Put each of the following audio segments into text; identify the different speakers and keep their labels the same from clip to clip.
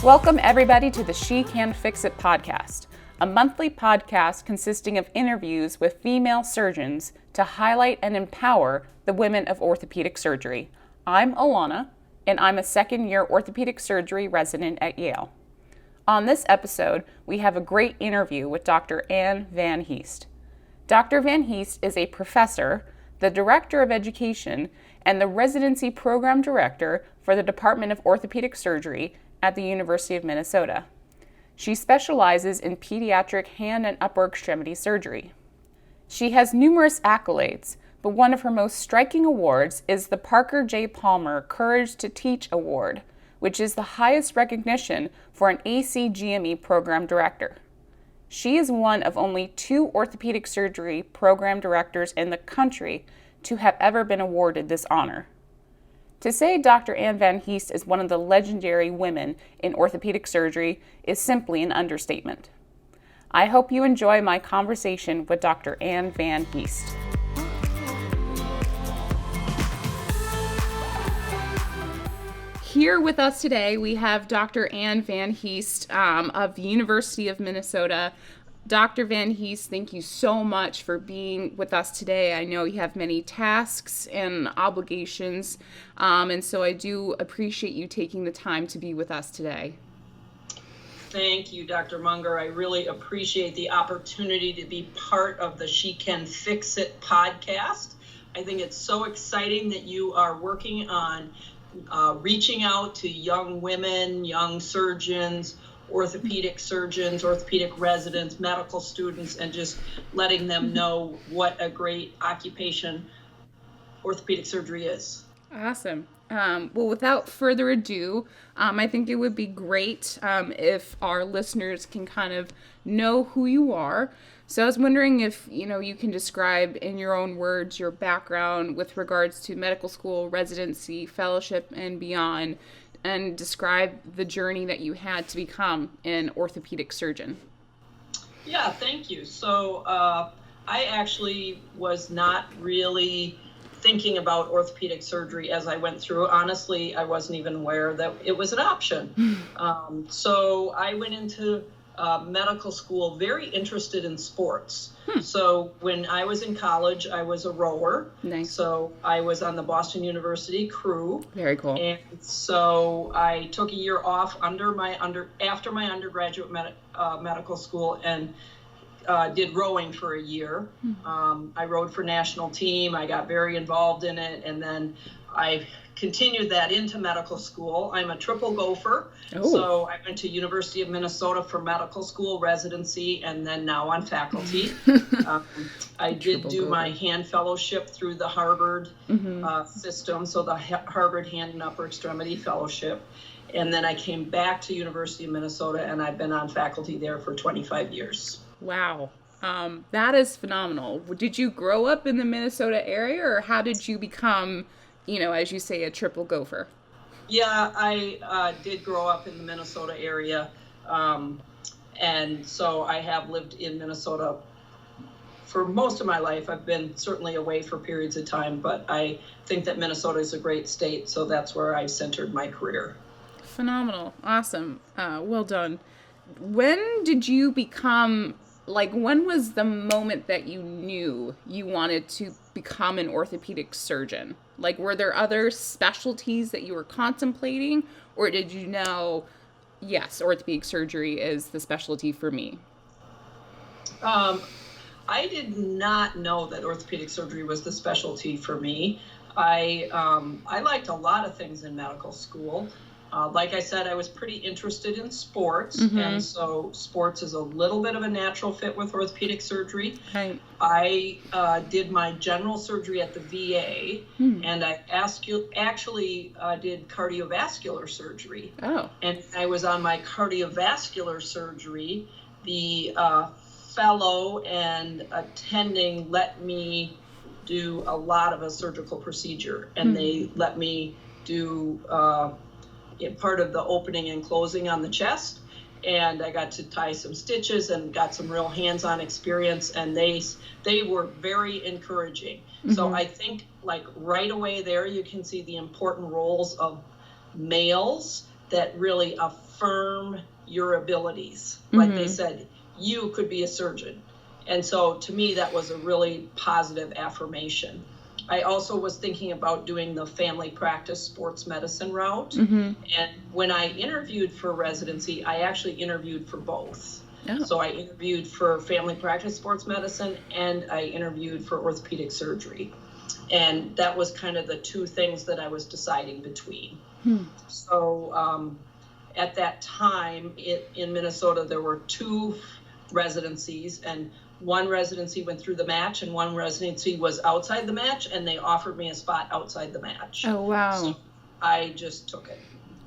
Speaker 1: Welcome everybody to the She Can Fix It podcast, a monthly podcast consisting of interviews with female surgeons to highlight and empower the women of orthopedic surgery. I'm Alana, and I'm a second-year orthopedic surgery resident at Yale. On this episode, we have a great interview with Dr. Ann Van Heest. Dr. Van Heest is a professor, the Director of Education, and the Residency Program Director for the Department of Orthopaedic Surgery at the University of Minnesota. She specializes in pediatric hand and upper extremity surgery. She has numerous accolades, but one of her most striking awards is the Parker J. Palmer Courage to Teach Award, which is the highest recognition for an ACGME program director. She is one of only 2 orthopedic surgery program directors in the country to have ever been awarded this honor. To say Dr. Ann Van Heest is one of the legendary women in orthopedic surgery is simply an understatement. I hope you enjoy my conversation with Dr. Ann Van Heest. Here with us today, we have Dr. Ann Van Heest of the University of Minnesota. Dr. Van Heest, thank you so much for being with us today. I know you have many tasks and obligations, and so I do appreciate you taking the time to be with us today.
Speaker 2: Thank you, Dr. Munger. I really appreciate the opportunity to be part of the She Can Fix It podcast. I think it's so exciting that you are working on reaching out to young women, young surgeons, orthopedic surgeons, orthopedic residents, medical students, and just letting them know what a great occupation orthopedic surgery is.
Speaker 1: Awesome. Well, without further ado, I think it would be great if our listeners can kind of know who you are. So I was wondering if, you can describe in your own words your background with regards to medical school, residency, fellowship, and beyond, and describe the journey that you had to become an orthopedic surgeon.
Speaker 2: Yeah, thank you. So I actually was not really thinking about orthopedic surgery as I went through. Honestly, I wasn't even aware that it was an option. So I went into medical school very interested in sports. So when I was in college, I was a rower. Nice. So I was on the Boston University crew.
Speaker 1: Very cool.
Speaker 2: And so I took a year off after my undergraduate medical school and did rowing for a year. I rowed for national team. I got very involved in it, and then I continued that into medical school. I'm a triple gopher. So I went to University of Minnesota for medical school residency, and then now on faculty. I did do my hand fellowship through the Harvard system, so the Harvard Hand and Upper Extremity Fellowship. And then I came back to University of Minnesota, and I've been on faculty there for 25 years.
Speaker 1: Wow. That is phenomenal. Did you grow up in the Minnesota area, or how did you become, as you say, a triple gopher?
Speaker 2: Yeah, I did grow up in the Minnesota area. And so I have lived in Minnesota for most of my life. I've been certainly away for periods of time, but I think that Minnesota is a great state, so that's where I've centered my career.
Speaker 1: Phenomenal. Awesome. Well done. When did you become, when was the moment that you knew you wanted to become an orthopedic surgeon? Were there other specialties that you were contemplating, or did you know, yes, orthopedic surgery is the specialty for me?
Speaker 2: I did not know that orthopedic surgery was the specialty for me. I liked a lot of things in medical school. Like I said, I was pretty interested in sports, and so sports is a little bit of a natural fit with orthopedic surgery. Right. I did my general surgery at the VA, and I actually did cardiovascular surgery. Oh. And I was on my cardiovascular surgery. The fellow and attending let me do a lot of a surgical procedure, and they let me do part of the opening and closing on the chest, and I got to tie some stitches and got some real hands-on experience, and they were very encouraging. So I think right away there you can see the important roles of males that really affect affirm your abilities. Like they said, you could be a surgeon. And so to me, that was a really positive affirmation. I also was thinking about doing the family practice sports medicine route. And when I interviewed for residency, I actually interviewed for both. Oh. So I interviewed for family practice sports medicine and I interviewed for orthopedic surgery. And that was kind of the two things that I was deciding between. So at that time in Minnesota, there were 2 residencies, and one residency went through the match and one residency was outside the match, and they offered me a spot outside the match.
Speaker 1: Oh, wow.
Speaker 2: So I just took it.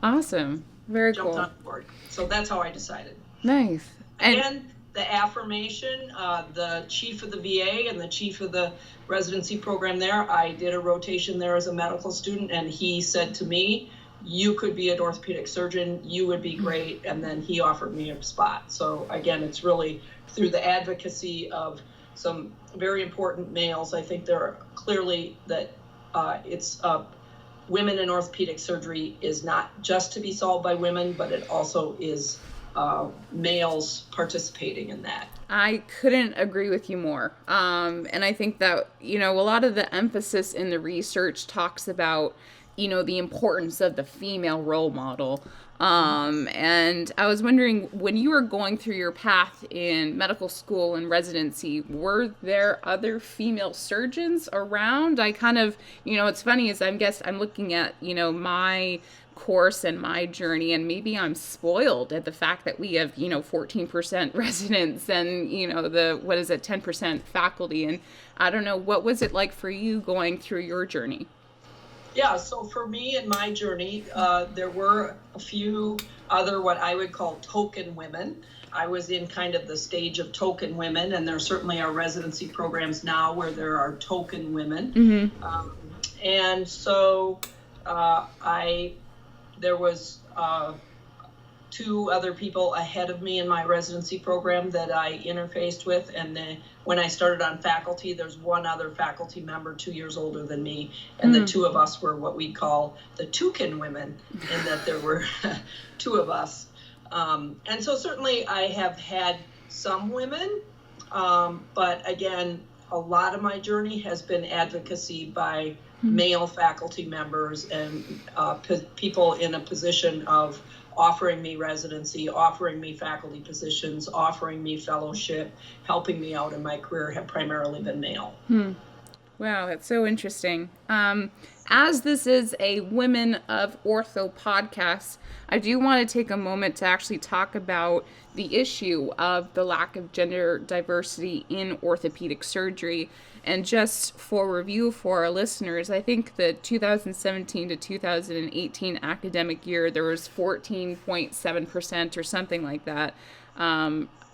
Speaker 1: Awesome. Very cool.
Speaker 2: Jumped on board. So that's how I decided.
Speaker 1: Nice.
Speaker 2: And the affirmation, the chief of the VA and the chief of the residency program there, I did a rotation there as a medical student, and he said to me, you could be an orthopedic surgeon, you would be great, and then he offered me a spot. So again, it's really through the advocacy of some very important males. I think there are clearly that it's women in orthopedic surgery is not just to be solved by women, but it also is males participating in that.
Speaker 1: I couldn't agree with you more. And I think that, a lot of the emphasis in the research talks about, the importance of the female role model. And I was wondering, when you were going through your path in medical school and residency, were there other female surgeons around? I kind of, it's funny is I'm looking at, my course and my journey, and maybe I'm spoiled at the fact that we have 14% residents and 10% faculty, and I don't know, what was it like for you going through your journey?
Speaker 2: Yeah, so for me in my journey, there were a few other what I would call token women. I was in kind of the stage of token women, and there certainly are residency programs now where there are token women. And so there was 2 other people ahead of me in my residency program that I interfaced with, and then when I started on faculty, there's one other faculty member 2 years older than me, and the 2 of us were what we call the toucan women, in that there were 2 of us. And so certainly I have had some women, but again, a lot of my journey has been advocacy by male faculty members and people in a position of offering me residency, offering me faculty positions, offering me fellowship, helping me out in my career have primarily been male.
Speaker 1: Wow, that's so interesting. As this is a Women of Ortho podcast, I do want to take a moment to actually talk about the issue of the lack of gender diversity in orthopedic surgery. And just for review for our listeners, I think the 2017 to 2018 academic year, there was 14.7% or something like that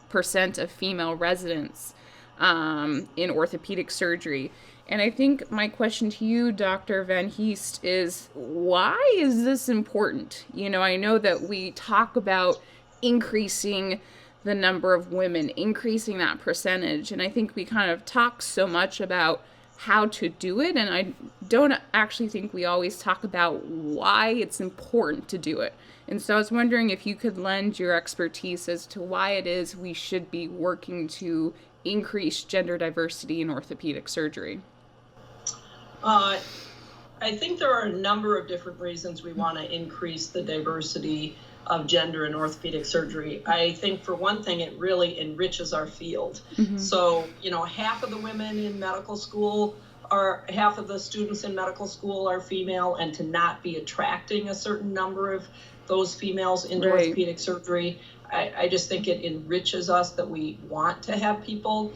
Speaker 1: percent of female residents in orthopedic surgery. And I think my question to you, Dr. Van Heest, is why is this important? I know that we talk about increasing the number of women, increasing that percentage, and I think we kind of talk so much about how to do it, and I don't actually think we always talk about why it's important to do it. And so I was wondering if you could lend your expertise as to why it is we should be working to increase gender diversity in orthopedic surgery.
Speaker 2: I think there are a number of different reasons we want to increase the diversity of gender in orthopedic surgery. I think for one thing, it really enriches our field. So, half of the women in medical school half of the students in medical school are female, and to not be attracting a certain number of those females into orthopedic surgery, I just think it enriches us that we want to have people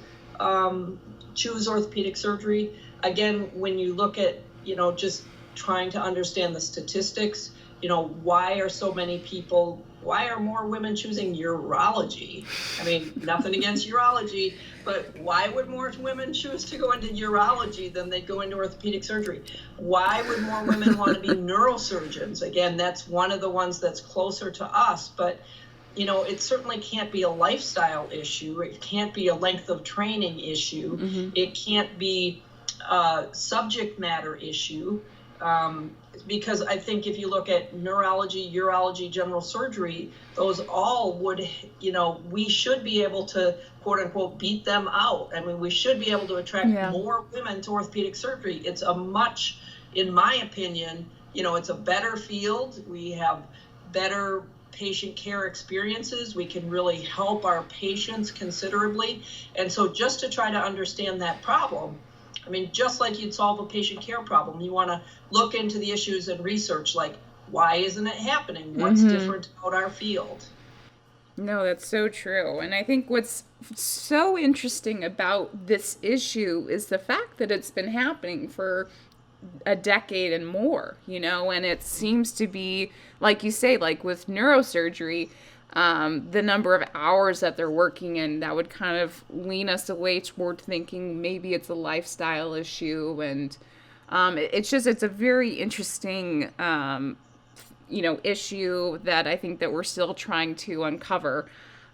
Speaker 2: choose orthopedic surgery. Again, when you look at, just trying to understand the statistics, why are more women choosing urology? I mean, nothing against urology, but why would more women choose to go into urology than they go into orthopedic surgery? Why would more women want to be neurosurgeons? Again, that's one of the ones that's closer to us, but it certainly can't be a lifestyle issue. It can't be a length of training issue. It can't be a subject matter issue. because I think if you look at neurology, urology, general surgery, those all would, we should be able to, quote unquote, beat them out. I mean, we should be able to attract more women to orthopedic surgery. It's a much, in my opinion, it's a better field. We have better patient care experiences. We can really help our patients considerably. And so just to try to understand that problem, I mean, just like you'd solve a patient care problem, you want to look into the issues and research, like, why isn't it happening? What's different about our field?
Speaker 1: No, that's so true. And I think what's so interesting about this issue is the fact that it's been happening for a decade and more, and it seems to be, like you say, like with neurosurgery, the number of hours that they're working in, that would kind of lean us away toward thinking maybe it's a lifestyle issue. And it's a very interesting, issue that I think that we're still trying to uncover.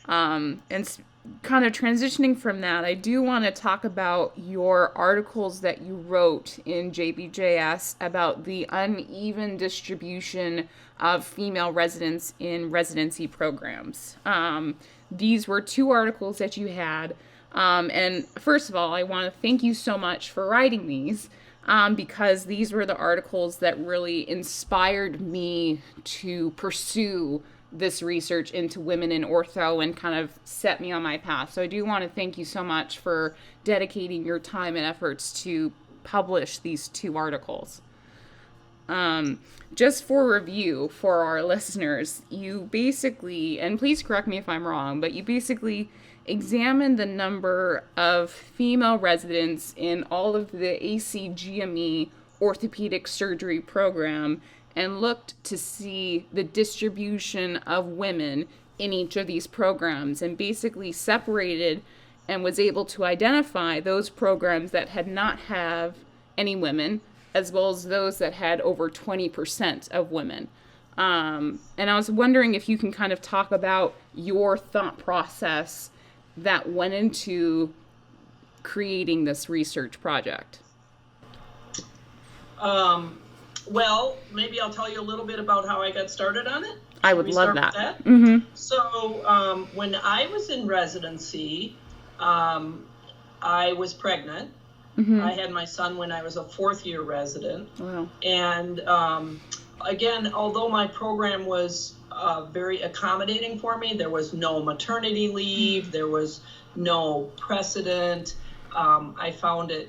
Speaker 1: And kind of transitioning from that, I do want to talk about your articles that you wrote in JBJS about the uneven distribution of female residents in residency programs. These were 2 articles that you had. And first of all, I want to thank you so much for writing these, because these were the articles that really inspired me to pursue this research into women in ortho and kind of set me on my path. So I do want to thank you so much for dedicating your time and efforts to publish these 2 articles. Just for review for our listeners, you basically, and please correct me if I'm wrong, but you basically examined the number of female residents in all of the ACGME orthopedic surgery program and looked to see the distribution of women in each of these programs, and basically separated and was able to identify those programs that had not have any women, as well as those that had over 20% of women. And I was wondering if you can kind of talk about your thought process that went into creating this research project.
Speaker 2: Well, maybe I'll tell you a little bit about how I got started on it.
Speaker 1: I would love that. Mm-hmm.
Speaker 2: So when I was in residency, I was pregnant. Mm-hmm. I had my son when I was a 4th-year resident.
Speaker 1: Wow.
Speaker 2: And again, although my program was very accommodating for me, there was no maternity leave, there was no precedent. I found it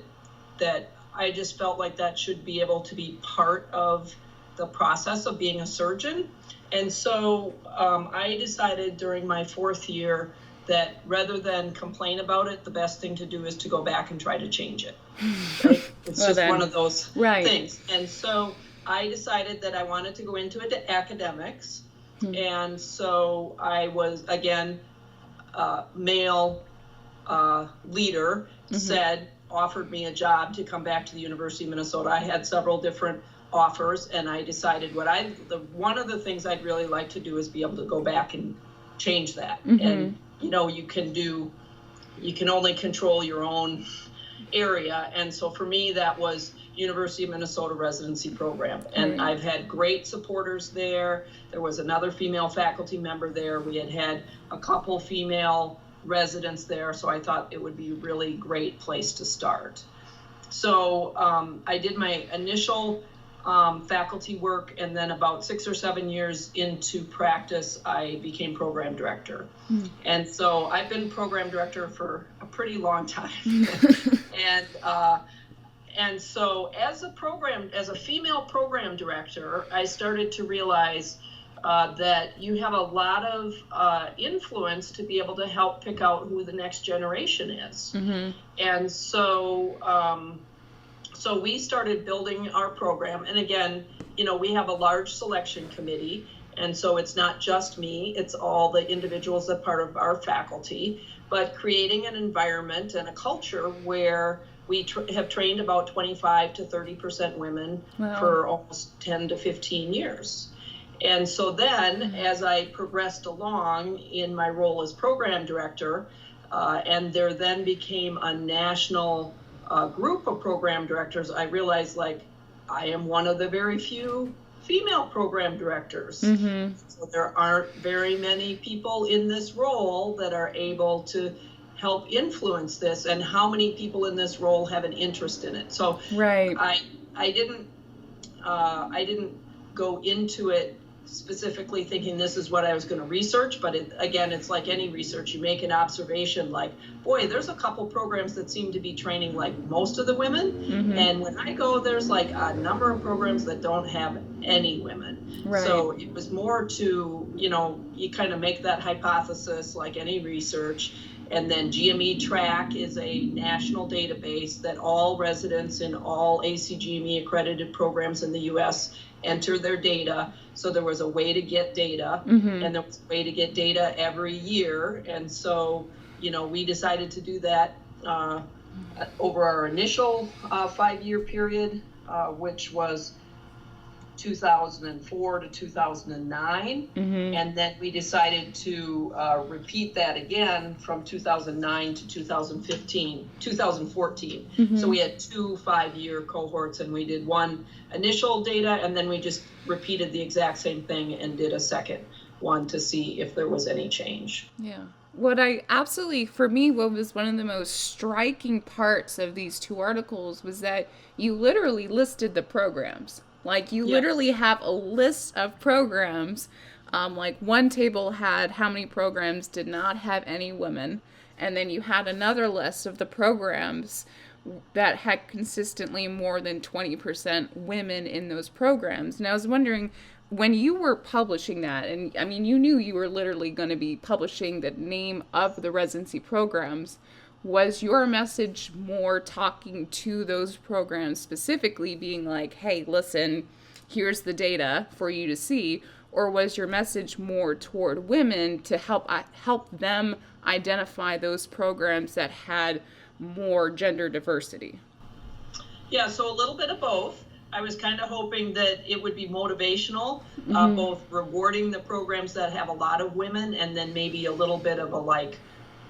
Speaker 2: that I just felt like that should be able to be part of the process of being a surgeon. And so I decided during my 4th year that rather than complain about it, the best thing to do is to go back and try to change it. Right? It's one of those things. And so I decided that I wanted to go into academics. Mm-hmm. And so I was, again, male leader, mm-hmm. offered me a job to come back to the University of Minnesota. I had several different offers, and I decided one of the things I'd really like to do is be able to go back and change that. Mm-hmm. And you can only control your own area. And so for me, that was University of Minnesota Residency Program. And I've had great supporters there. There was another female faculty member there. We had a couple female residents there, so I thought it would be a really great place to start. So I did my initial faculty work, and then about 6 or 7 years into practice, I became program director. Mm. And so I've been program director for a pretty long time. And so as a female program director, I started to realize that you have a lot of influence to be able to help pick out who the next generation is. Mm-hmm. And so so we started building our program. And again, we have a large selection committee. And so it's not just me, it's all the individuals that are part of our faculty, but creating an environment and a culture where we have trained about 25 to 30% women for almost 10 to 15 years. And so then, as I progressed along in my role as program director, and there then became a national group of program directors, I realized, I am one of the very few female program directors. So there aren't very many people in this role that are able to help influence this, and how many people in this role have an interest in it. So
Speaker 1: right.
Speaker 2: I didn't go into it specifically thinking this is what I was going to research, but again, it's like any research. You make an observation like, boy, there's a couple programs that seem to be training like most of the women. And when I go, there's like a number of programs that don't have any women.
Speaker 1: Right.
Speaker 2: So it was more to, you kind of make that hypothesis like any research. And then GME Track is a national database that all residents in all ACGME accredited programs in the U.S. enter their data. So there was a way to get data, and there was a way to get data every year. And so, we decided to do that over our initial 5-year period, which was 2004 to 2009. And then we decided to repeat that again from 2009 to 2014. So we had 2 5-year cohorts, and we did one initial data, and then we just repeated the exact same thing and did a second one to see if there was any change.
Speaker 1: Yeah. For me, what was one of the most striking parts of these 2 articles was that you literally listed the programs. Like, you literally have a list of programs. Like, one table had how many programs did not have any women. And then you had another list of the programs that had consistently more than 20% women in those programs. And I was wondering, when you were publishing that, and I mean, you knew you were literally going to be publishing the name of the residency programs, was your message more talking to those programs specifically, being like, hey, listen, here's the data for you to see? Or was your message more toward women to help them identify those programs that had more gender diversity?
Speaker 2: Yeah, so a little bit of both. I was kind of hoping that it would be motivational, both rewarding the programs that have a lot of women, and then maybe a little bit of a like,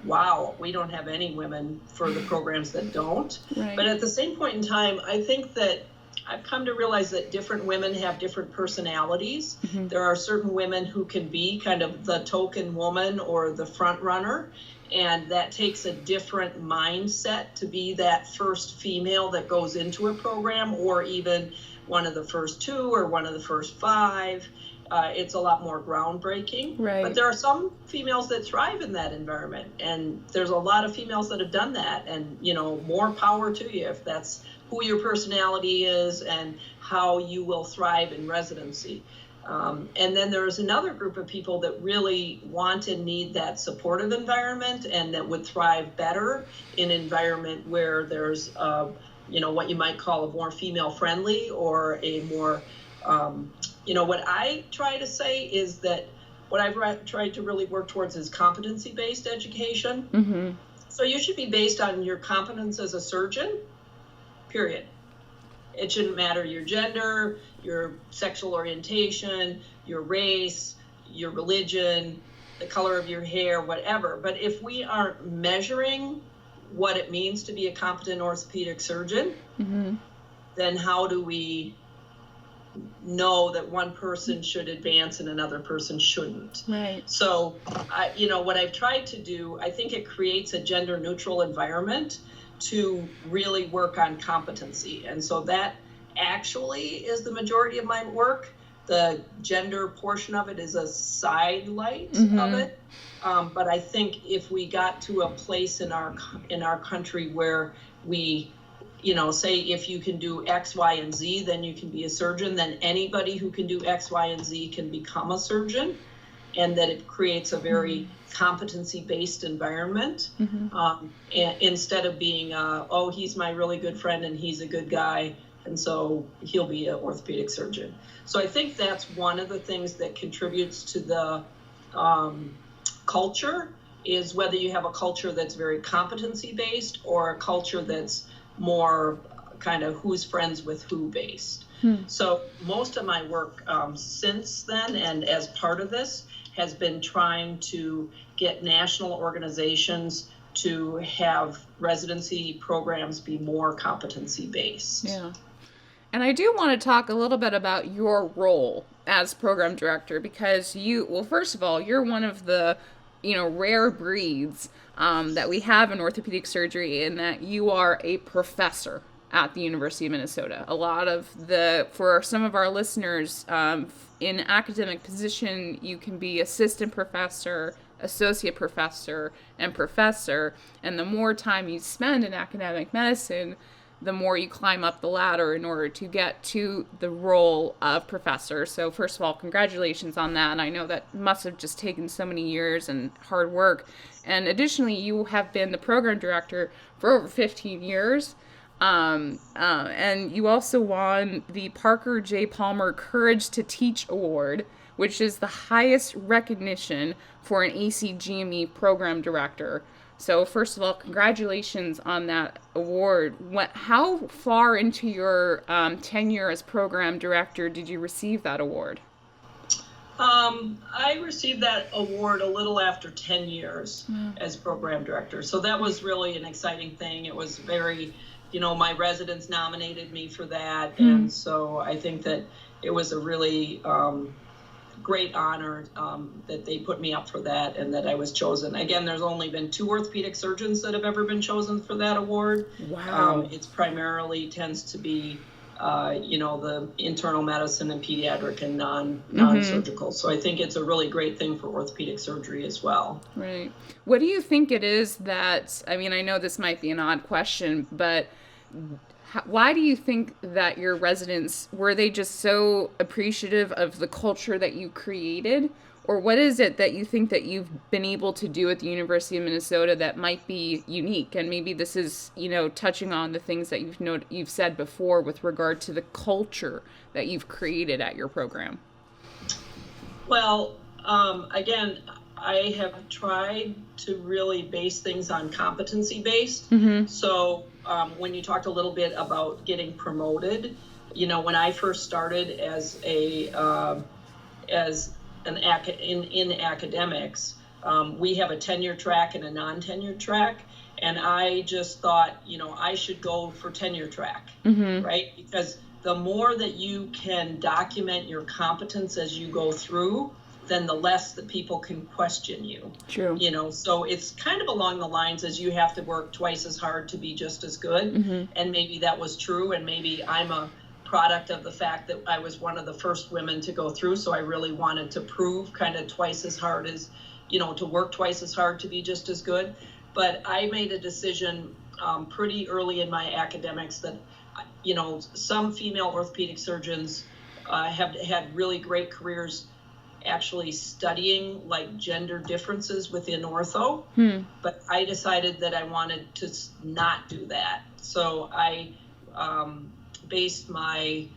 Speaker 2: wow, we don't have any women for the programs that don't. Right. But at the same point in time, I think that I've come to realize that different women have different personalities. There are certain women who can be kind of the token woman or the front runner, and that takes a different mindset to be that first female that goes into a program, or even one of the first 2 or one of the first 5. It's a lot more groundbreaking. Right. But there are some females that thrive in that environment, and there's a lot of females that have done that, and more power to you if that's who your personality is and how you will thrive in residency. And then there's another group of people that really want and need that supportive environment, and that would thrive better in an environment where there's what you might call a more female friendly, or a more what I try to say is that what I've tried to really work towards is competency-based education. So you should be based on your competence as a surgeon, period. It shouldn't matter your gender, your sexual orientation, your race, your religion, the color of your hair, whatever. But if we aren't measuring what it means to be a competent orthopedic surgeon, then how do we know that one person should advance and another person shouldn't? Right. So, what I've tried to do, I think it creates a gender neutral environment to really work on competency. And so that actually is the majority of my work. The gender portion of it is a sidelight of it. But I think if we got to a place in our country where we, say if you can do X, Y, and Z, then you can be a surgeon, then anybody who can do X, Y, and Z can become a surgeon, and that it creates a very competency-based environment, instead of being, he's my really good friend and he's a good guy, and so he'll be an orthopedic surgeon. So I think that's one of the things that contributes to the culture, is whether you have a culture that's very competency-based or a culture that's more kind of who's friends with who based. So most of my work since then, and as part of this, has been trying to get national organizations to have residency programs be more competency-based.
Speaker 1: Yeah. And I do want to talk a little bit about your role as program director, because first of all, you're one of the, rare breeds that we have in orthopedic surgery, in that you are a professor at the University of Minnesota. For some of our listeners, in academic position, you can be assistant professor, associate professor, and professor. And the more time you spend in academic medicine, the more you climb up the ladder in order to get to the role of professor. So first of all, congratulations on that. And I know that must have just taken so many years and hard work. And additionally, you have been the program director for over 15 years. And you also won the Parker J. Palmer Courage to Teach Award, which is the highest recognition for an ACGME program director. So first of all, congratulations on that award. How far into your tenure as program director did you receive that award?
Speaker 2: I received that award a little after 10 years as program director. So that was really an exciting thing. It was very, my residents nominated me for that. And so I think that it was a really great honor that they put me up for that and that I was chosen. Again, there's only been 2 orthopedic surgeons that have ever been chosen for that award.
Speaker 1: Wow.
Speaker 2: It's primarily tends to be, the internal medicine and pediatric and non-surgical. So I think it's a really great thing for orthopedic surgery as well.
Speaker 1: Right. What do you think it is that, I know this might be an odd question, but why do you think that your residents, were they just so appreciative of the culture that you created? Or what is it that you think that you've been able to do at the University of Minnesota that might be unique? And maybe this is, touching on the things that you've said before with regard to the culture that you've created at your program.
Speaker 2: Well, again, I have tried to really base things on competency based. So when you talked a little bit about getting promoted, when I first started as in academics, we have a tenure track and a non-tenure track, and I just thought, I should go for tenure track, right? Because the more that you can document your competence as you go through, then the less that people can question you.
Speaker 1: True.
Speaker 2: So it's kind of along the lines as you have to work twice as hard to be just as good. And maybe that was true, and maybe I'm a product of the fact that I was one of the first women to go through, so I really wanted to prove kind of twice as hard as, to work twice as hard to be just as good. But I made a decision pretty early in my academics that, some female orthopedic surgeons have had really great careers actually studying like gender differences within ortho, but I decided that I wanted to not do that. So I based my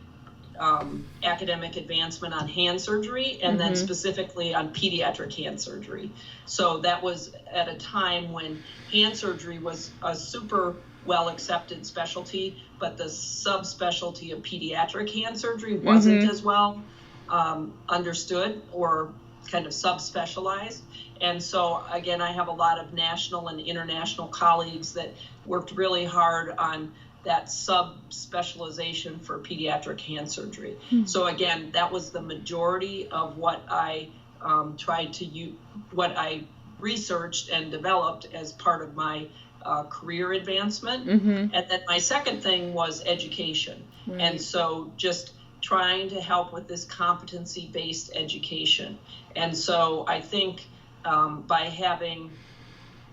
Speaker 2: academic advancement on hand surgery, and then specifically on pediatric hand surgery. So that was at a time when hand surgery was a super well accepted specialty, but the subspecialty of pediatric hand surgery wasn't as well understood or kind of subspecialized. And so again, I have a lot of national and international colleagues that worked really hard on that subspecialization for pediatric hand surgery. So again, that was the majority of what I what I researched and developed as part of my career advancement. And then my second thing was education. And so just trying to help with this competency-based education. And so I think by having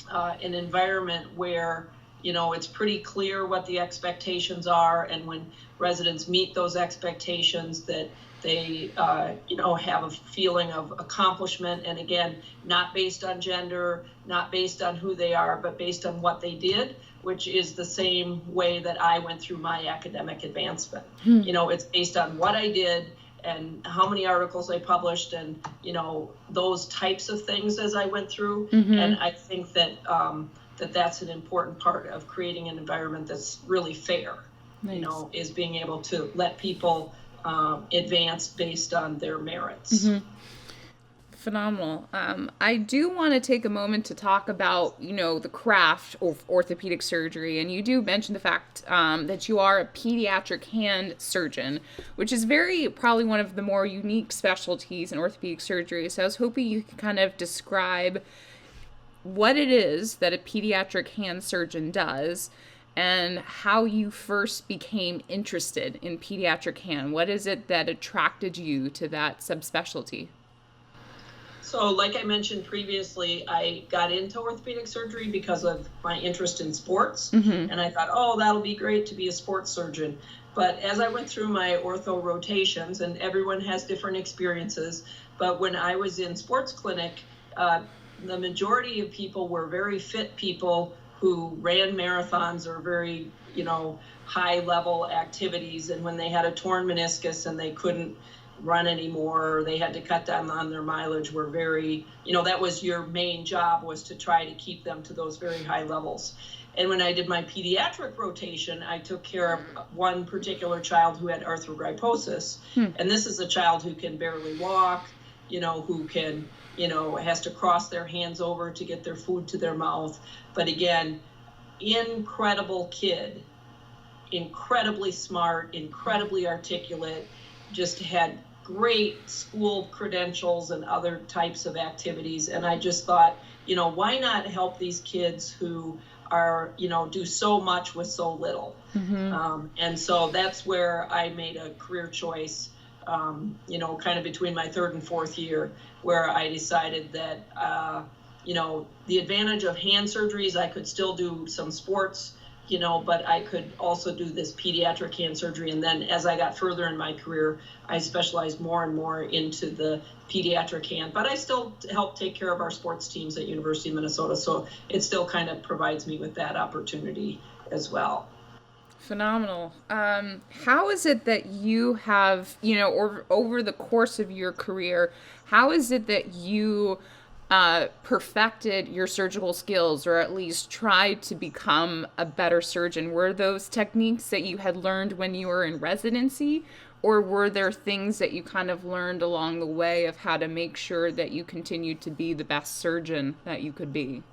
Speaker 2: an environment where, it's pretty clear what the expectations are, and when residents meet those expectations, that they, have a feeling of accomplishment, and again, not based on gender, not based on who they are, but based on what they did, which is the same way that I went through my academic advancement. It's based on what I did and how many articles I published, and, those types of things as I went through. And I think that that's an important part of creating an environment that's really fair. Nice. Is being able to let people advance based on their merits.
Speaker 1: Phenomenal. I do want to take a moment to talk about, the craft of orthopedic surgery. And you do mention the fact that you are a pediatric hand surgeon, which is probably one of the more unique specialties in orthopedic surgery. So I was hoping you could kind of describe what it is that a pediatric hand surgeon does and how you first became interested in pediatric hand. What is it that attracted you to that subspecialty?
Speaker 2: So like I mentioned previously, I got into orthopedic surgery because of my interest in sports.
Speaker 1: Mm-hmm.
Speaker 2: And I thought, oh, that'll be great to be a sports surgeon. But as I went through my ortho rotations, and everyone has different experiences, but when I was in sports clinic, the majority of people were very fit people who ran marathons or very, high level activities. And when they had a torn meniscus and they couldn't run anymore, or they had to cut down on their mileage, were very, that was your main job, was to try to keep them to those very high levels. And when I did my pediatric rotation, I took care of one particular child who had arthrogryposis. And this is a child who can barely walk, who can, has to cross their hands over to get their food to their mouth. But again, incredible kid, incredibly smart, incredibly articulate, just had great school credentials and other types of activities. And I just thought, why not help these kids who are, do so much with so little?
Speaker 1: Mm-hmm.
Speaker 2: And so that's where I made a career choice, kind of between my third and fourth year, where I decided that, the advantage of hand surgeries, I could still do some sports, but I could also do this pediatric hand surgery. And then as I got further in my career, I specialized more and more into the pediatric hand, but I still help take care of our sports teams at University of Minnesota. So it still kind of provides me with that opportunity as well.
Speaker 1: Phenomenal. How is it that you have, over the course of your career, how is it that you perfected your surgical skills, or at least tried to become a better surgeon? Were those techniques that you had learned when you were in residency, or were there things that you kind of learned along the way of how to make sure that you continued to be the best surgeon that you could be?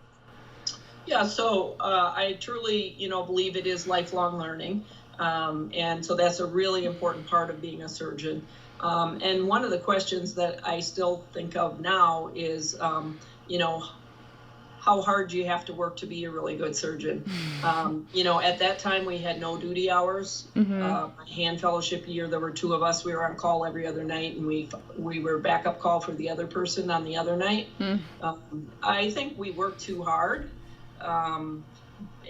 Speaker 2: Yeah, so I truly, believe it is lifelong learning. And so that's a really important part of being a surgeon. And one of the questions that I still think of now is, how hard do you have to work to be a really good surgeon? At that time we had no duty hours. My hand fellowship year, there were two of us. We were on call every other night, and we were backup call for the other person on the other night. I think we worked too hard.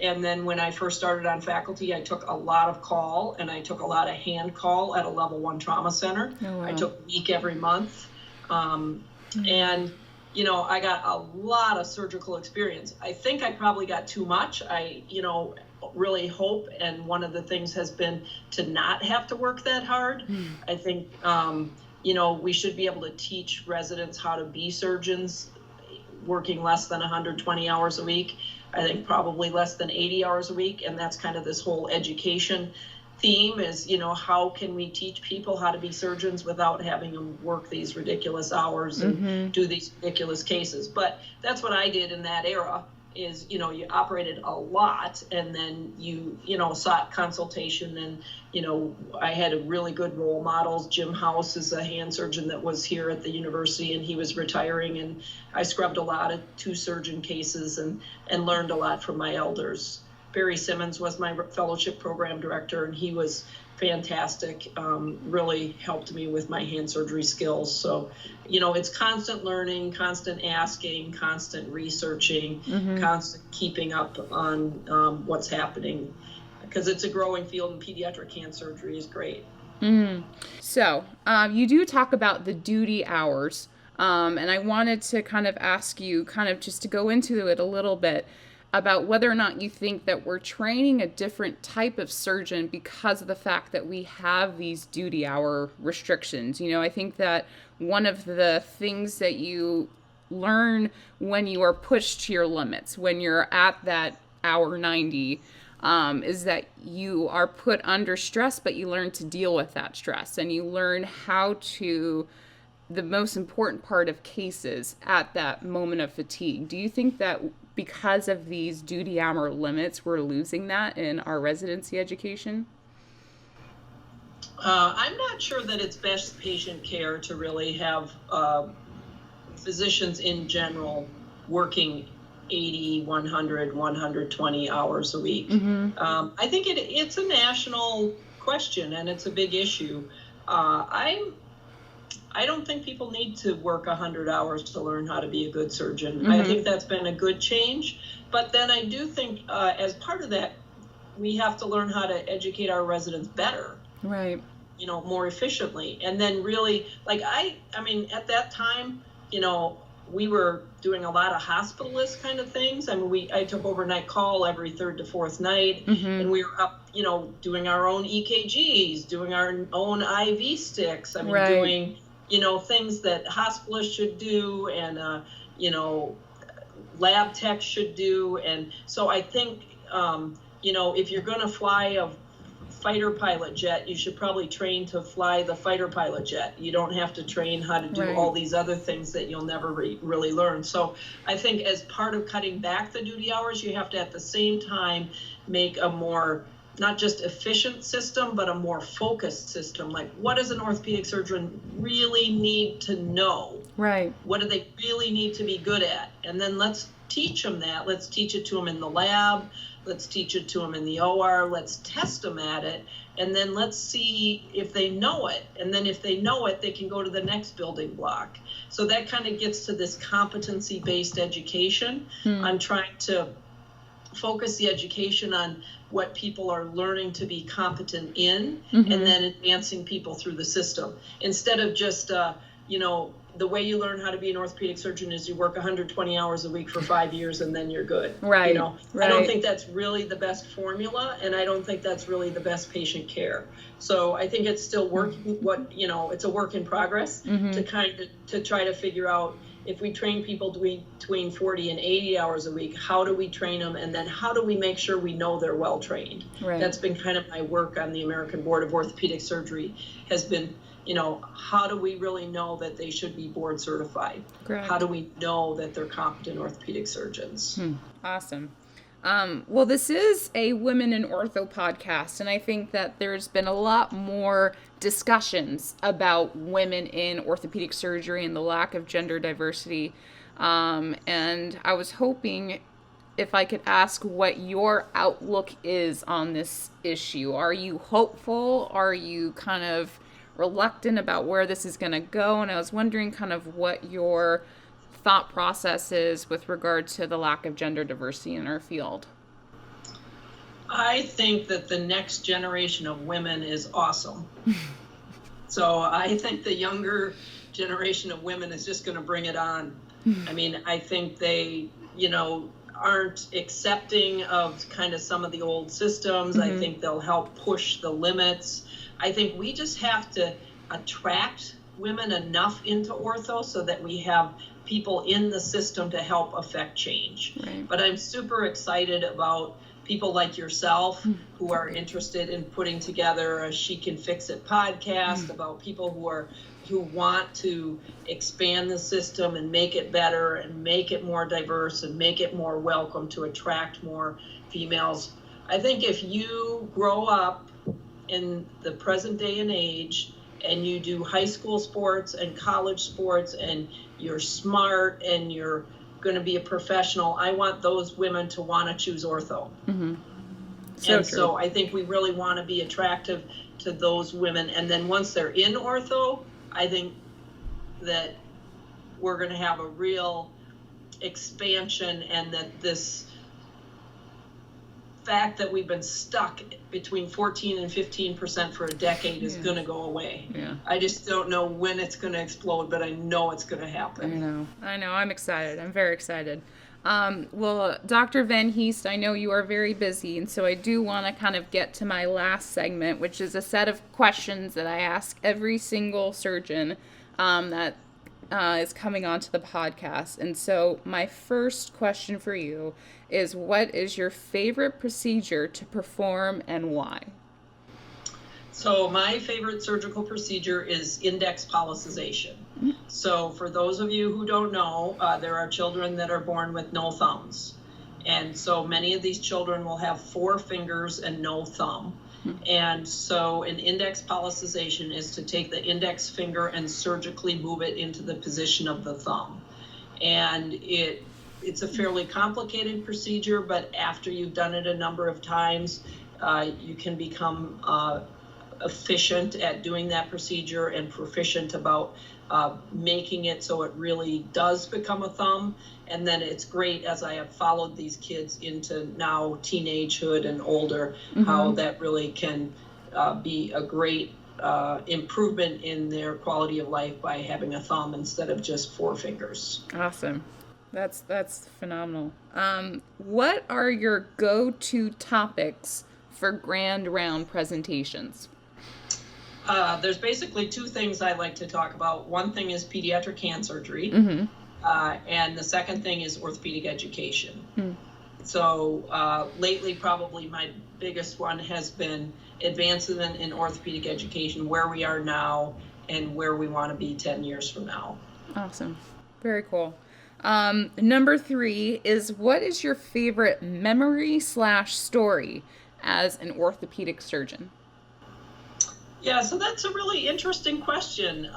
Speaker 2: And then when I first started on faculty, I took a lot of call, and I took a lot of hand call at a level 1 trauma center.
Speaker 1: Oh, wow.
Speaker 2: I took a week every month. And, I got a lot of surgical experience. I think I probably got too much. I, really hope, and one of the things has been to not have to work that hard. I think, we should be able to teach residents how to be surgeons working less than 120 hours a week. I think probably less than 80 hours a week. And that's kind of this whole education theme is, how can we teach people how to be surgeons without having them work these ridiculous hours and do these ridiculous cases? But that's what I did in that era is, you operated a lot, and then you sought consultation. And, I had a really good role models. Jim House is a hand surgeon that was here at the university, and he was retiring, and I scrubbed a lot of 2-surgeon cases and learned a lot from my elders. Barry Simmons was my fellowship program director, and he was fantastic, really helped me with my hand surgery skills. So, it's constant learning, constant asking, constant researching, constant keeping up on what's happening, because it's a growing field, and pediatric hand surgery is great.
Speaker 1: So, you do talk about the duty hours, and I wanted to kind of ask you, kind of just to go into it a little bit, about whether or not you think that we're training a different type of surgeon because of the fact that we have these duty hour restrictions. I think that one of the things that you learn when you are pushed to your limits, when you're at that hour 90, is that you are put under stress, but you learn to deal with that stress, and you learn how to the most important part of cases at that moment of fatigue. Do you think that because of these duty hour limits, we're losing that in our residency education?
Speaker 2: I'm not sure that it's best patient care to really have physicians in general working 80, 100, 120 hours a week. I think it's a national question and it's a big issue. I don't think people need to work 100 hours to learn how to be a good surgeon. I think that's been a good change. But then I do think as part of that, we have to learn how to educate our residents better.
Speaker 1: Right.
Speaker 2: You know, more efficiently. And then really, like I mean, at that time, you know, we were doing a lot of hospitalist kind of things. I mean, I took overnight call every third to fourth night, and we were up, you know, doing our own EKGs, doing our own IV sticks. I mean, doing, you know, things that hospitalists should do and, you know, lab techs should do. And so I think, you know, if you're going to fly a fighter pilot jet, you should probably train to fly the fighter pilot jet. You don't have to train how to do all these other things that you'll never really learn. So I think as part of cutting back the duty hours, you have to at the same time make a more not just efficient system, but a more focused system. Like, what does an orthopedic surgeon really need to know?
Speaker 1: Right.
Speaker 2: What do they really need to be good at? And then let's teach them that. Let's teach it to them in the lab. Let's teach it to them in the OR. Let's test them at it. And then let's see if they know it. And then if they know it, they can go to the next building block. So that kind of gets to this competency-based education. I'm trying to focus the education on what people are learning to be competent in, and then advancing people through the system. Instead of just, you know, the way you learn how to be an orthopedic surgeon is you work 120 hours a week for 5 years and then you're good.
Speaker 1: Right.
Speaker 2: You know, I don't think that's really the best formula, and I don't think that's really the best patient care. So I think it's still you know, it's a work in progress to try to figure out if we train people between 40 and 80 hours a week, how do we train them? And then how do we make sure we know they're well trained? Right. That's been kind of my work on the American Board of Orthopedic Surgery, has been, you know, how do we really know that they should be board certified? Correct. How do we know that they're competent orthopedic surgeons?
Speaker 1: Awesome. Well, this is a Women in Ortho podcast, and I think that there's been a lot more discussions about women in orthopedic surgery and the lack of gender diversity. And I was hoping if I could ask what your outlook is on this issue. Are you hopeful? Are you kind of reluctant about where this is going to go? And I was wondering kind of what your thought process is with regard to the lack of gender diversity in our field.
Speaker 2: I think that the next generation of women is awesome. So I think the younger generation of women is just going to bring it on. I mean, I think they, you know, aren't accepting of kind of some of the old systems. I think they'll help push the limits. I think we just have to attract women enough into ortho so that we have people in the system to help affect change. Right. But I'm super excited about people like yourself who are interested in putting together a She Can Fix It podcast about people who want to expand the system and make it better and make it more diverse and make it more welcome to attract more females. I think if you grow up in the present day and age and you do high school sports and college sports and you're smart and you're going to be a professional, I want those women to want to choose ortho. So I think we really want to be attractive to those women. And then once they're in ortho, I think that we're going to have a real expansion, and that this fact that we've been stuck between 14 and 15% for a decade is going to go away. Yeah. I just don't know when it's going to explode, but I know it's going to happen.
Speaker 1: I know. I'm excited. I'm very excited. Well, Dr. Van Heest, I know you are very busy, and so I do want to kind of get to my last segment, which is a set of questions that I ask every single surgeon that is coming onto the podcast. And so my first question for you is, what is your favorite procedure to perform and why?
Speaker 2: So my favorite surgical procedure is index pollicization. So for those of you who don't know, there are children that are born with no thumbs. And so many of these children will have 4 fingers and no thumb. And so an index pollicization is to take the index finger and surgically move it into the position of the thumb. And it's a fairly complicated procedure, but after you've done it a number of times, you can become efficient at doing that procedure and proficient about making it so it really does become a thumb. And then it's great, as I have followed these kids into now teenagehood and older, how that really can be a great improvement in their quality of life by having a thumb instead of just 4 fingers.
Speaker 1: Awesome. That's phenomenal. What are your go-to topics for grand round presentations?
Speaker 2: There's basically 2 things I like to talk about. One thing is pediatric hand surgery, and the second thing is orthopedic education. So lately, probably my biggest one has been advancement in orthopedic education, where we are now and where we want to be 10 years from now.
Speaker 1: Awesome. Very cool. Number 3 is, what is your favorite memory/story as an orthopedic surgeon?
Speaker 2: Yeah, so that's a really interesting question.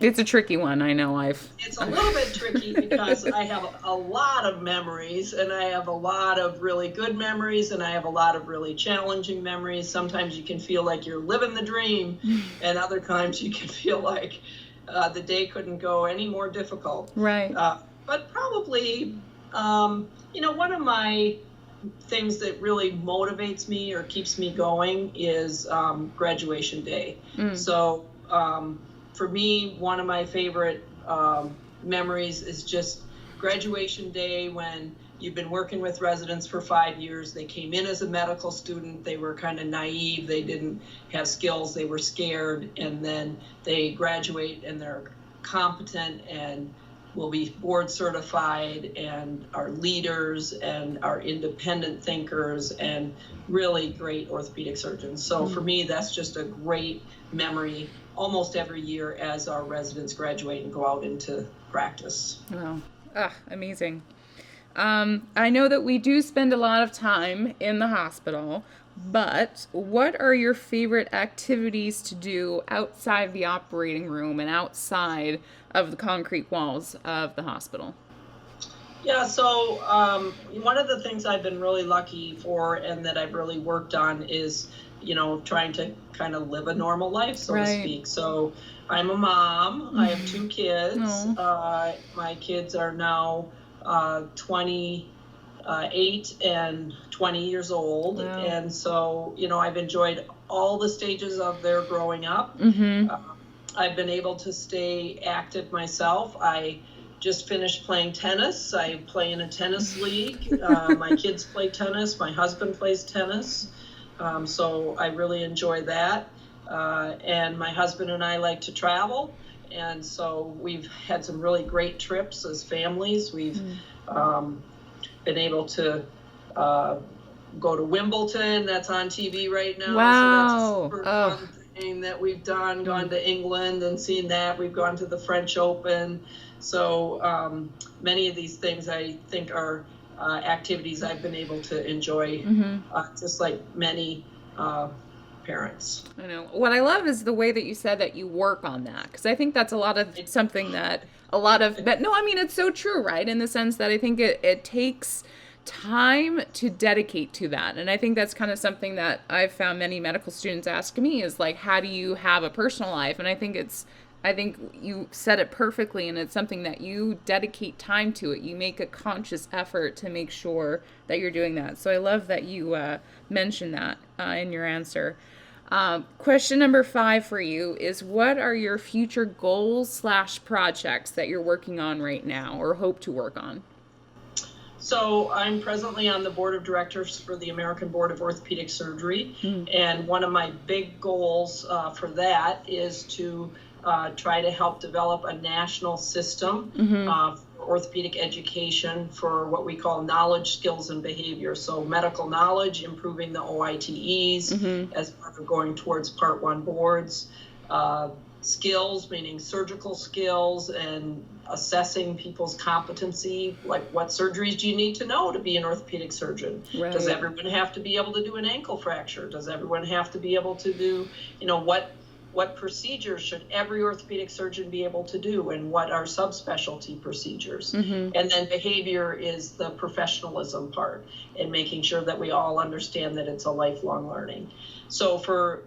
Speaker 1: It's a tricky one. I know
Speaker 2: It's a little bit tricky because I have a lot of memories, and I have a lot of really good memories, and I have a lot of really challenging memories. Sometimes you can feel like you're living the dream, and other times you can feel like the day couldn't go any more difficult.
Speaker 1: Right.
Speaker 2: But probably, one of my things that really motivates me or keeps me going is graduation day. So for me, one of my favorite memories is just graduation day, when you've been working with residents for 5 years. They came in as a medical student. They were kind of naive. They didn't have skills. They were scared. And then they graduate and they're competent and will be board certified and are leaders and are independent thinkers and really great orthopedic surgeons. So for me, that's just a great memory almost every year as our residents graduate and go out into practice.
Speaker 1: Wow. Amazing. I know that we do spend a lot of time in the hospital, but what are your favorite activities to do outside the operating room and outside of the concrete walls of the hospital?
Speaker 2: Yeah, so one of the things I've been really lucky for and that I've really worked on is, trying to kind of live a normal life, so to speak. So I'm a mom. I have 2 kids. My kids are now 28 and 20 years old.
Speaker 1: Wow.
Speaker 2: And so, I've enjoyed all the stages of their growing up. I've been able to stay active myself. I just finished playing tennis. I play in a tennis league. My kids play tennis. My husband plays tennis. So I really enjoy that. And my husband and I like to travel. And so we've had some really great trips as families. We've been able to go to Wimbledon. That's on TV right now.
Speaker 1: Wow.
Speaker 2: So that's a super fun thing that we've done, gone to England and seen that. We've gone to the French Open. So many of these things I think are activities I've been able to enjoy, just like many parents.
Speaker 1: I know. What I love is the way that you said that you work on that, because I think that's a lot of something that it's so true, right? In the sense that I think it takes time to dedicate to that. And I think that's kind of something that I've found many medical students ask me is like, how do you have a personal life? And I think you said it perfectly, and it's something that you dedicate time to it. You make a conscious effort to make sure that you're doing that. So I love that you mentioned that in your answer. Question number 5 for you is, what are your future goals/projects that you're working on right now or hope to work on?
Speaker 2: So I'm presently on the board of directors for the American Board of Orthopaedic Surgery. And one of my big goals for that is to try to help develop a national system for orthopedic education for what we call knowledge, skills, and behavior. So medical knowledge, improving the OITEs as part of going towards Part 1 boards. Skills, meaning surgical skills and assessing people's competency, like what surgeries do you need to know to be an orthopedic surgeon? Right. Does everyone have to be able to do an ankle fracture? Does everyone have to be able to do, what procedures should every orthopedic surgeon be able to do, and what are subspecialty procedures? And then behavior is the professionalism part, and making sure that we all understand that it's a lifelong learning. So for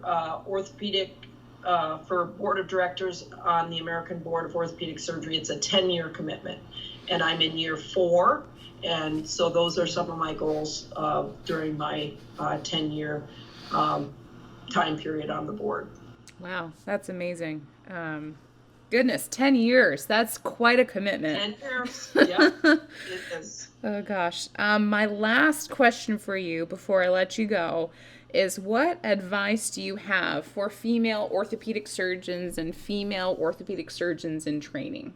Speaker 2: for board of directors on the American Board of Orthopedic Surgery, it's a 10-year commitment, and I'm in year 4, and so those are some of my goals during my 10-year time period on the board.
Speaker 1: Wow, that's amazing. Goodness, 10 years. That's quite a commitment.
Speaker 2: 10 years, yeah, it is.
Speaker 1: Oh gosh. My last question for you before I let you go is, what advice do you have for female orthopedic surgeons and female orthopedic surgeons in training?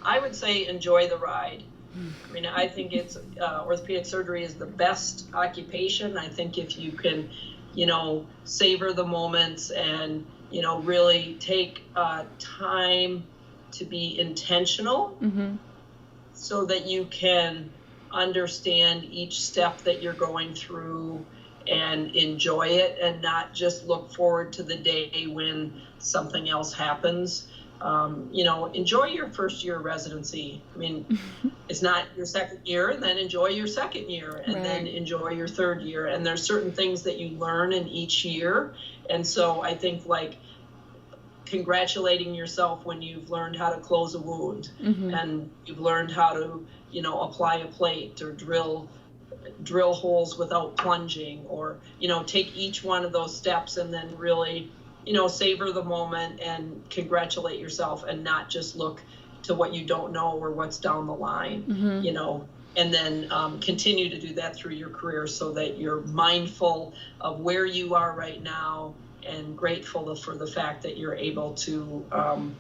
Speaker 2: I would say enjoy the ride. I mean, I think it's orthopedic surgery is the best occupation. I think if you can, savor the moments and, really take time to be intentional so that you can understand each step that you're going through and enjoy it, and not just look forward to the day when something else happens. Enjoy your first year of residency. I mean, it's not your second year, and then enjoy your second year, and then enjoy your third year. And there's certain things that you learn in each year. And so I think congratulating yourself when you've learned how to close a wound and you've learned how to, apply a plate or drill holes without plunging, or, take each one of those steps and then really, savor the moment and congratulate yourself, and not just look to what you don't know or what's down the line, and then continue to do that through your career so that you're mindful of where you are right now and grateful for the fact that you're able to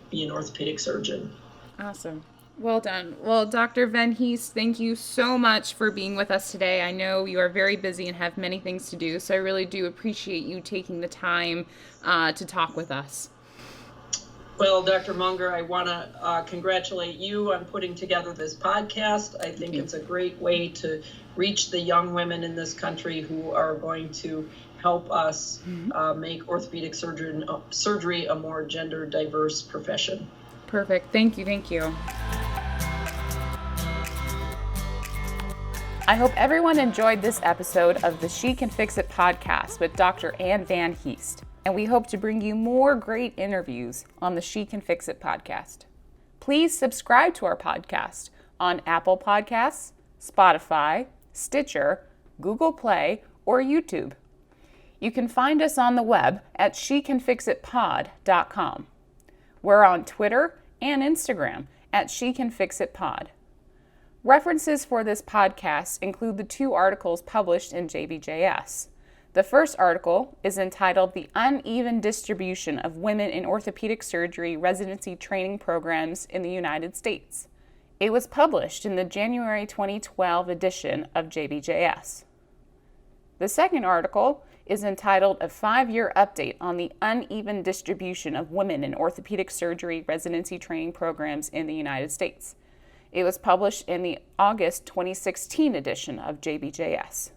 Speaker 2: be an orthopedic surgeon.
Speaker 1: Awesome. Well done. Well, Dr. Van Heest, thank you so much for being with us today. I know you are very busy and have many things to do, so I really do appreciate you taking the time to talk with us.
Speaker 2: Well, Dr. Munger, I want to congratulate you on putting together this podcast. I think it's a great way to reach the young women in this country who are going to help us make orthopedic surgery a more gender diverse profession.
Speaker 1: Perfect. Thank you. I hope everyone enjoyed this episode of the She Can Fix It podcast with Dr. Ann Van Heest, and we hope to bring you more great interviews on the She Can Fix It podcast. Please subscribe to our podcast on Apple Podcasts, Spotify, Stitcher, Google Play, or YouTube. You can find us on the web at shecanfixitpod.com. We're on Twitter and Instagram at shecanfixitpod. References for this podcast include the 2 articles published in JBJS. The first article is entitled The Uneven Distribution of Women in Orthopedic Surgery Residency Training Programs in the United States. It was published in the January 2012 edition of JBJS. The second article is entitled A 5-Year Update on the Uneven Distribution of Women in Orthopedic Surgery Residency Training Programs in the United States. It was published in the August 2016 edition of JBJS.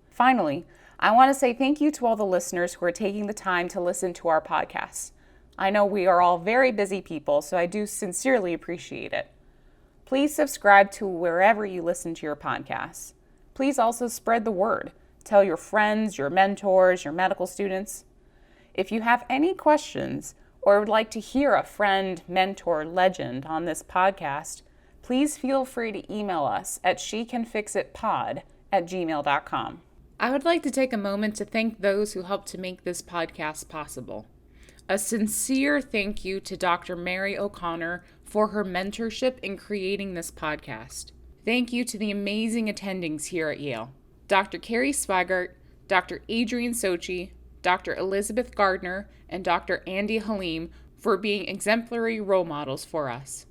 Speaker 1: Finally, I want to say thank you to all the listeners who are taking the time to listen to our podcasts. I know we are all very busy people, so I do sincerely appreciate it. Please subscribe to wherever you listen to your podcasts. Please also spread the word. Tell your friends, your mentors, your medical students. If you have any questions or would like to hear a friend, mentor, legend on this podcast, please feel free to email us at shecanfixitpod@gmail.com. I would like to take a moment to thank those who helped to make this podcast possible. A sincere thank you to Dr. Mary O'Connor for her mentorship in creating this podcast. Thank you to the amazing attendings here at Yale. Dr. Carrie Swigart, Dr. Adrian Sochi, Dr. Elizabeth Gardner, and Dr. Andy Halim for being exemplary role models for us.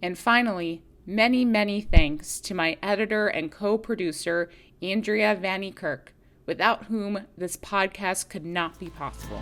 Speaker 1: And finally, Many, many thanks to my editor and co-producer, Andrea Vannie Kirk, without whom this podcast could not be possible.